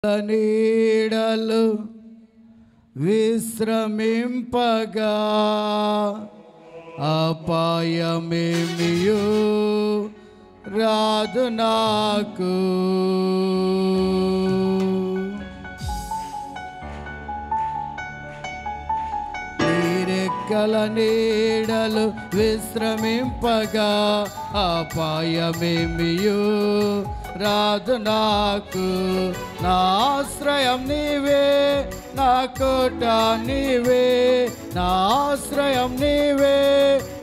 నీడలు విశ్రమింపగా అపాయమేమియు రాదు నాకు. నీరెక్కల నీడలు విశ్రమింపగా అపాయమేమియు రాదు నాకు. నా ఆశ్రయం నీవే, నా కోట నీవే, నా ఆశ్రయం నీవే,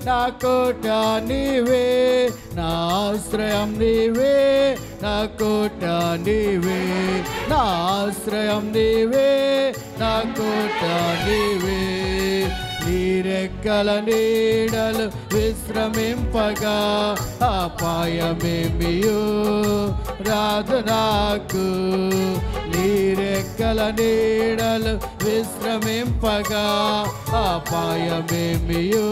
నా కోట నీవే, నా ఆశ్రయం నీవే, నా కోట నీవే, నా ఆశ్రయం నీవే, నా కోట నీవే. నీరెక్కల నీడలు విశ్రమింపగా అపాయమేమియు రాదు నాకు. నీరెక్కల నీడలు విశ్రమింపగా అపాయమేమియు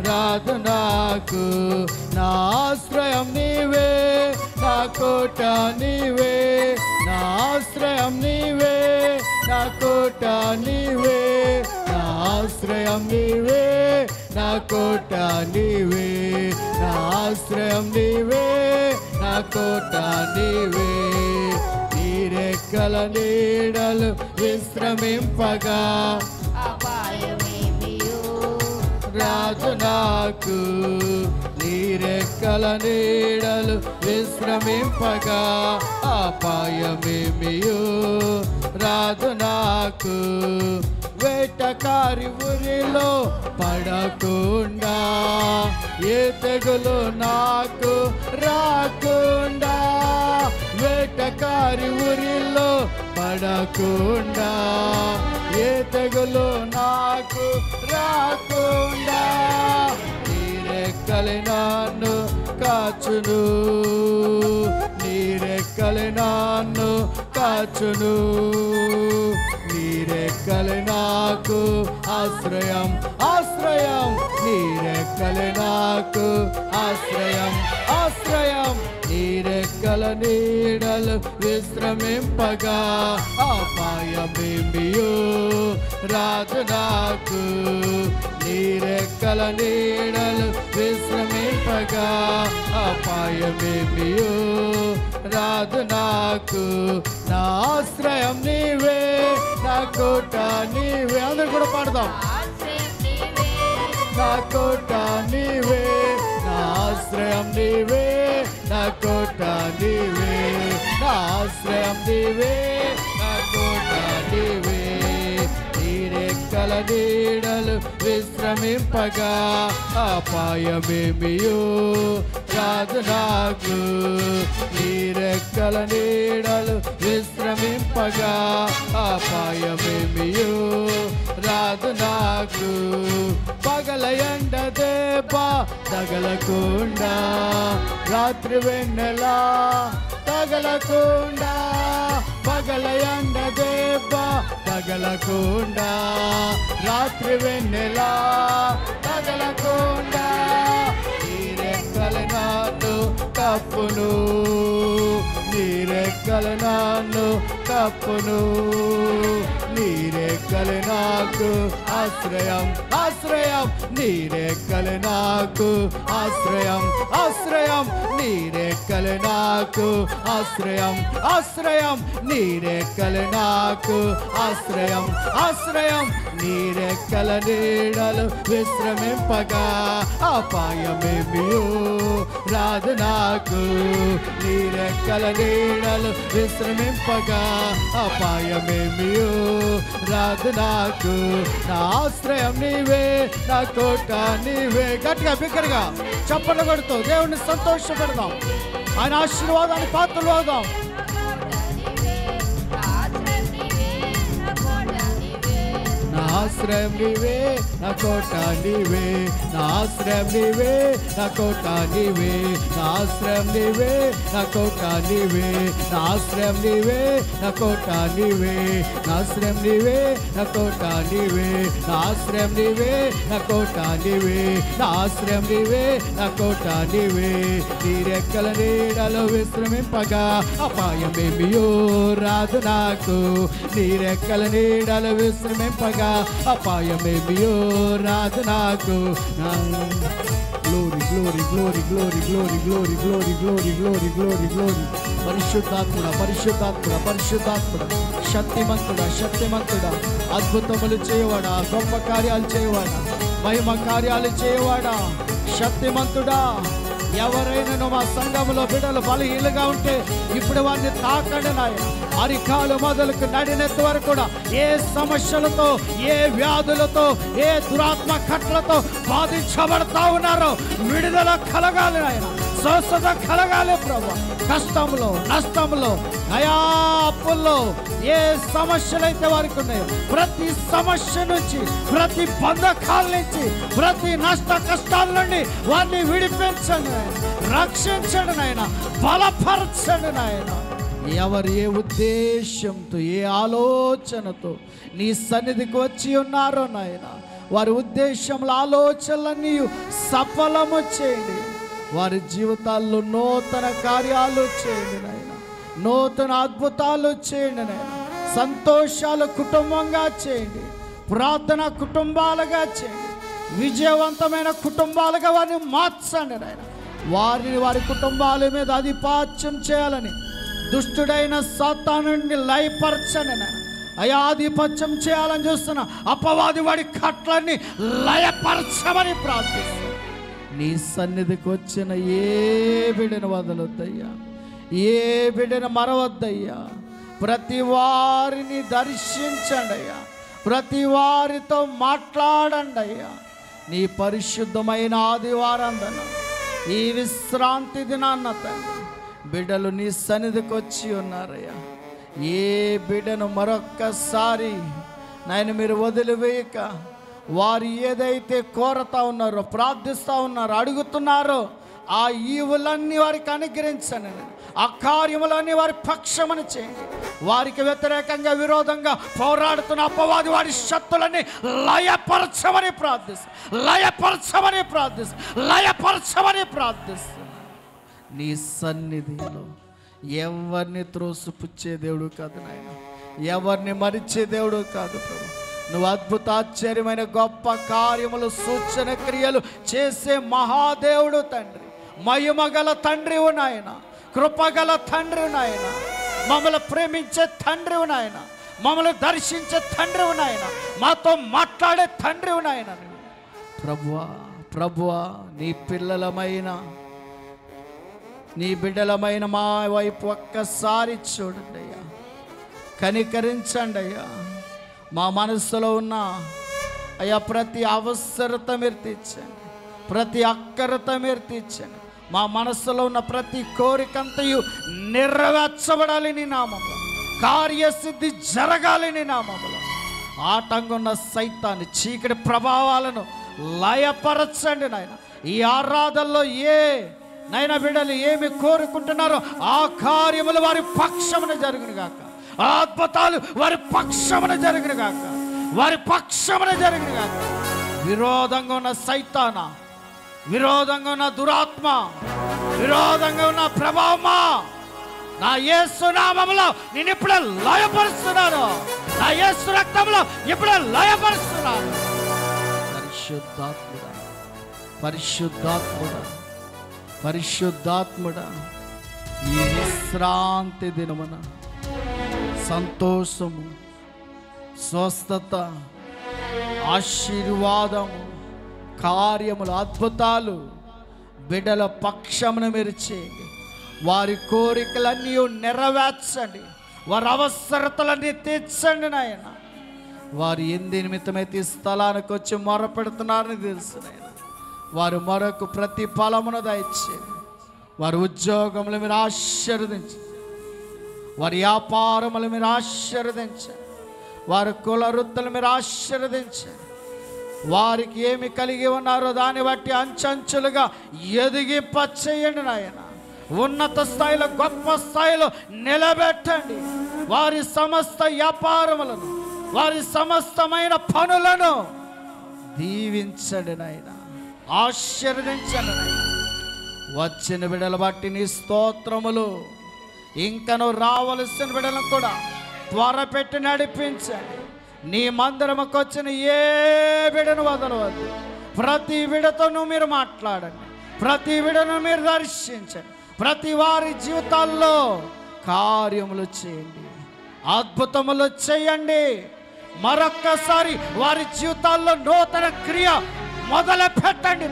రాదు నాకు. నా ఆశ్రయం నీవే, నా కోట నీవే, నా ఆశ్రయం నీవే, నా కోట నీవే, నా ఆశ్రయం నీవే, నా కోట నీవే, నా ఆశ్రయం నీవే, నా కోట నీవే. నీరెక్కల నీడలు విశ్రమింపగా అపాయమేమియు రాదు నాకు. నీరెక్కల నీడలు విశ్రమింపగా అపాయమేమియు రాదు నాకు. వేటకారి ఊరిలో పడకుండా ఏ తెగులు నాకు రాకుండా. వేటకారి ఊరిలో పడకుండా ఏ తెగులు నాకు రాకుండా. నీరెక్కలు నన్ను కాచును, నీరెక్కలు నన్ను కాచును. నీరెక్కలు నాకు ఆశ్రయం, ఆశ్రయం, నీరెక్కలు నాకు ఆశ్రయం, ఆశ్రయం. నీరెక్కల నీడలు విశ్రమింపగా అపాయమేమియు రాదు నాకు. నీరెక్కల నీడలు విశ్రమింపగా అపాయమేమియు రాదు నాకు. నా ఆశ్రయం నీవే, నా కోట నీవే. అందరూ కూడా పాడదాం. నా కోట నీవే, నా ఆశ్రయం నీవే, నా కోట నీవే, నా ఆశ్రయం నీవే, నా కోట నీవే. నీరెక్కల నీడలు విశ్రమింపగా అపాయమేమియు రాదు నాకు. నీరెక్కల నీడలు విశ్రమింపగా అపాయమేమియు రాదు నాకు. పగల ఎండ దెబ్బ తగలకుండా, రాత్రి వెన్నెలా తగలకుండా. పగల ఎండ దెబ్బ తగలకుండా, రాత్రి వెన్నెలా తగలకుండా. నీరెక్కలు నన్ను కప్పును, నీరెక్కలు నన్ను కప్పును. నీరెక్కలు నాకు ఆశ్రయం, ఆశ్రయం, నీరెక్కలు నాకు ఆశ్రయం, ఆశ్రయం. నీరెక్కలు నాకు ఆశ్రయం, ఆశ్రయం, నీరెక్కలు నాకు ఆశ్రయం, ఆశ్రయం. నీరెక్కల నీడలు విశ్రమింపగా అపాయమేమియు రాదు నాకు. నీరెక్కల నీడలు విశ్రమింపగా అపాయమేమియు రాదు నాకు. నా ఆశ్రయం నీవే, నా కోట నీవే. గట్టిగా బిగ్గరగా చప్పట్లు కొడుతూ దేవుణ్ణి సంతోషపెడదాం. ఆయన ఆశీర్వాదాన్ని పాత్రలు అవుదాం. నా ఆశ్రయం నీవే, నా కోట నీవే, నా ఆశ్రయం నీవే, నా కోట నీవే, నా ఆశ్రయం నీవే, నా కోట నీవే, నా ఆశ్రయం నీవే, నా కోట నీవే, నా ఆశ్రయం నీవే, నా కోట నీవే, నా ఆశ్రయం నీవే, నా కోట నీవే, నా ఆశ్రయం నీవే, నా కోట నీవే. నీ రెక్కల నీడలో విశ్రమింపగా అపాయమేమియో రాదు నాకు, నీ రెక్కల నీడలో విశ్రమింపగా అపాయమేమియో రాదు నాకు. Glory glory glory glory glory glory glory glory glory glory glory. పరిశుద్ధాత్ముడా పరిశుద్ధాత్ముడా పరిశుద్ధాత్ముడా, శక్తిమంతుడా శక్తిమంతుడా, అద్భుతములు చేయవాడా, గొప్ప కార్యాలు చేయవాడా, మహిమ కార్యాలు చేయవాడా, శక్తిమంతుడా. ఎవరైనా మా సంఘంలో బిడ్డలు బలహీనగా ఉంటే ఇప్పుడు వారిని తాకండి నాయన. అరికాలు మొదలుకు నడినెత్తి వరకు కూడా ఏ సమస్యలతో, ఏ వ్యాధులతో, ఏ దురాత్మ కట్లతో బాధించబడతా ఉన్నారో విడుదల కలగాలి నాయన, స్వస్థత కలగాలి ప్రభు. కష్టంలో, నష్టంలో, అయా అప్పుల్లో ఏ సమస్యలైతే వారికి ఉన్నాయో ప్రతి సమస్య నుంచి, ప్రతి బంధకాల నుంచి, ప్రతి నష్ట కష్టాల నుండి వారిని విడిపించండి నాయన, రక్షించండి నాయన, బలపరచండి నాయన. ఎవరు ఏ ఉద్దేశంతో, ఏ ఆలోచనతో నీ సన్నిధికి వచ్చి ఉన్నారో నాయన, వారి ఉద్దేశంలో ఆలోచనలన్నీ సఫలము చేయండి. వారి జీవితాల్లో నూతన కార్యాలు చేయండి నాయన, నూతన అద్భుతాలు చేయండి నాయన. సంతోషాలు కుటుంబంగా చేయండి, ప్రార్థన కుటుంబాలుగా చేయండి, విజయవంతమైన కుటుంబాలుగా వారిని మార్చండి నాయన. వారిని వారి కుటుంబాల మీద ఆధిపత్యం చేయాలని దుష్టుడైన సాతానుని లయపరచండి నాయన. అయా ఆధిపత్యం చేయాలని చూస్తున్న అపవాది వాడి కట్లన్నీ లయపరచమని ప్రార్థిస్తాను. నీ సన్నిధికి వచ్చిన ఏ బిడ్డను వదలొద్దయ్యా, ఏ బిడ్డను మరవద్దయ్యా. ప్రతి వారిని దర్శించండి అయ్యా, ప్రతి వారితో మాట్లాడండి అయ్యా. నీ పరిశుద్ధమైన ఆదివారం ఈ విశ్రాంతి దినాన్న తండ్రి బిడ్డలు నీ సన్నిధికి వచ్చి ఉన్నారయ్యా. ఏ బిడ్డను మరొక్కసారి నాయన మీరు వదిలివేయక, వారు ఏదైతే కోరతా ఉన్నారో, ప్రార్థిస్తూ ఉన్నారో, అడుగుతున్నారో ఆ ఈవులన్నీ వారికి అనుగ్రహించండి, ఆ కార్యములన్నీ వారి పక్షమని చేయండి. వారికి వ్యతిరేకంగా, విరోధంగా పోరాడుతున్న అపవాది వారి శక్తులన్నీ లయపరచమని ప్రార్థిస్తాను, లయపరచమని ప్రార్థిస్తాను, లయపరచమని ప్రార్థిస్తాను. నీ సన్నిధిలో ఎవరిని త్రోసిపుచ్చే దేవుడు కాదు నాయన, ఎవరిని మరిచే దేవుడు కాదు ప్రభు. నువ్వు అద్భుతాశ్చర్యమైన గొప్ప కార్యములు, సూచన క్రియలు చేసే మహాదేవుడు తండ్రి, మహిమగల తండ్రి నాయన, కృపగల తండ్రి నాయన, మమ్మల్ని ప్రేమించే తండ్రి నాయన, మమ్మల్ని దర్శించే తండ్రి నాయన, మాతో మాట్లాడే తండ్రి నాయన. ప్రభువా ప్రభువా, నీ పిల్లలమైన, నీ బిడ్డలమైన మా వైపు ఒక్కసారి చూడండి అయ్యా, కనికరించండి అయ్యా. మా మనసులో ఉన్న అయ్యా ప్రతి అవసరత మీరు తీర్చండి, ప్రతి అక్కరత మీరు తీర్చండి. మా మనసులో ఉన్న ప్రతి కోరికంతయు నెరవేర్చబడాలి నీ నామములో, కార్యసిద్ధి జరగాలి నీ నామములో. ఆటంగున్న సైతాన్ని, చీకటి ప్రభావాలను లయపరచండి నాయన. ఈ ఆరాధనలో నైనా బిడ్డలు ఏమి కోరుకుంటున్నారో ఆ కార్యములు వారి పక్షమున జరుగును గాక, ఆ అద్భుతాలు వారి పక్షమున జరుగును గాక, వారి పక్షమున జరుగును గాక. విరోధంగా ఉన్న సైతాన, విరోధంగా ఉన్న దురాత్మ, విరోధంగా ఉన్న ప్రభావమా, నా యేసు నామములో నేను ఇప్పుడే లయపరుస్తున్నాను, నా యేసు రక్తంలో ఇప్పుడే లయపరుస్తున్నాను. పరిశుద్ధాత్ముడా పరిశుద్ధాత్ముడా పరిశుద్ధాత్ముడా, ఈ విశ్రాంతి దినమున సంతోషము, స్వస్థత, ఆశీర్వాదము, కార్యములు, అద్భుతాలు బిడ్డల పక్షమున మీరు చేయండి. వారి కోరికలన్నీ నెరవేర్చండి, వారి అవసరతలన్నీ తీర్చండి నాయన. వారు ఎందు నిమిత్తమైతే ఈ స్థలానికి వచ్చి మొర పెడుతున్నారని తెలుసు నాయన. వారు మరొక ప్రతి ఫలమును దయచేయండి. వారి ఉద్యోగములు మీరు ఆశీర్వదించండి, వారి వ్యాపారములు మీరు ఆశీర్వదించండి, వారి కుల వృత్తులు మీరు ఆశీర్వదించండి. వారికి ఏమి కలిగి ఉన్నారో దాన్ని బట్టి అంచెంచులుగా ఎదిగింపచేయండి నాయన. ఉన్నత స్థాయిలో, గొప్ప స్థాయిలో నిలబెట్టండి. వారి సమస్త వ్యాపారములను, వారి సమస్తమైన పనులను దీవించండి నాయన, ఆశీర్వదించండి నాయన. వచ్చిన బిడ్డలు బట్టి నీ స్తోత్రములు. ఇంకను రావలసిన బిడ్డలను కూడా త్వరపెట్టి నడిపించండి. నీ మందిరముకు వచ్చిన ఏ బిడ్డను వదలవద్దు. ప్రతి బిడ్డతోనూ మీరు మాట్లాడండి, ప్రతి బిడ్డను మీరు దర్శించండి. ప్రతి వారి జీవితాల్లో కార్యములు చేయండి, అద్భుతములు చేయండి. మరొక్కసారి వారి జీవితాల్లో నూతన క్రియ మొదలు పెట్టండి.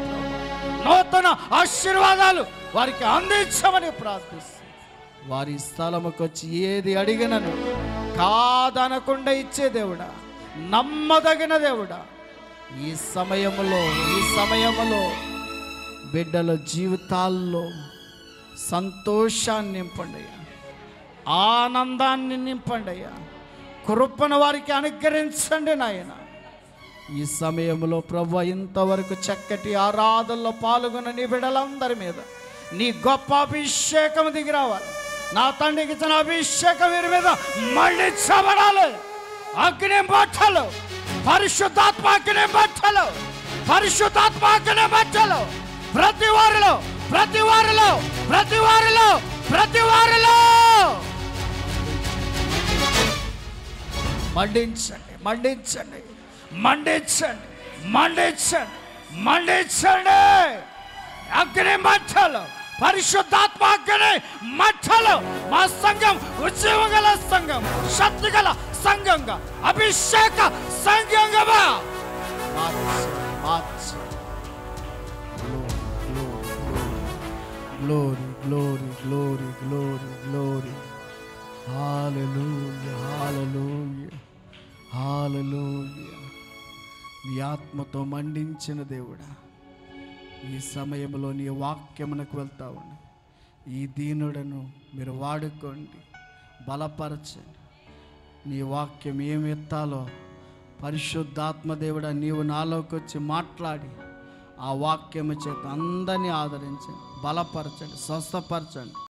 నూతన ఆశీర్వాదాలు వారికి అందించమని ప్రార్థిస్తాను. వారి స్థలముకు వచ్చి ఏది అడిగినను కాదనకుండా ఇచ్చే దేవుడా, నమ్మదగిన దేవుడా, ఈ సమయములో బిడ్డల జీవితాల్లో సంతోషాన్ని నింపండి అయ్యా, ఆనందాన్ని నింపండి అయ్యా. కృపను వారికి అనుగ్రహించండి నాయన. ఈ సమయంలో ప్రభువా, ఇంతవరకు చక్కటి ఆరాధనలో పాల్గొన్న నీ బిడ్డలందరి మీద నీ గొప్ప అభిషేకం దిగి రావాలి. నా తండ్రికి ఇచ్చిన అభిషేకం వీరి మీద మండించబడాలి. అగ్ని మంటలు, పరిశుద్ధాత్మ అగ్ని మంటలు, పరిశుద్ధాత్మ అగ్ని మంటలు ప్రతి వారిలో, ప్రతి వారిలో, ప్రతి వారిలో, ప్రతి వారిలో మండించండి, మండించండి, మండించండి, మండించండి, మండించండి. అగ్ని మంటలు, పరిశుద్ధాత్మ అగ్ని మంటలు మా సంఘం ఉద్యమం గల సంఘం, శక్తి గల సంఘంగా, అభిషేక సంఘంగా glory, glory, glory, glory, glory. Hallelujah, hallelujah, hallelujah. నీ ఆత్మతో మండించిన దేవుడా, ఈ సమయంలో నీ వాక్యమునకు వెళ్తా ఉండి ఈ దీనుడను మీరు వాడుకోండి, బలపరచండి. నీ వాక్యం ఏమి ఎత్తాలో పరిశుద్ధాత్మ దేవుడా నీవు నాలోకి వచ్చి మాట్లాడి ఆ వాక్యము చేత అందరినీ ఆదరించండి, బలపరచండి, స్వస్థపరచండి.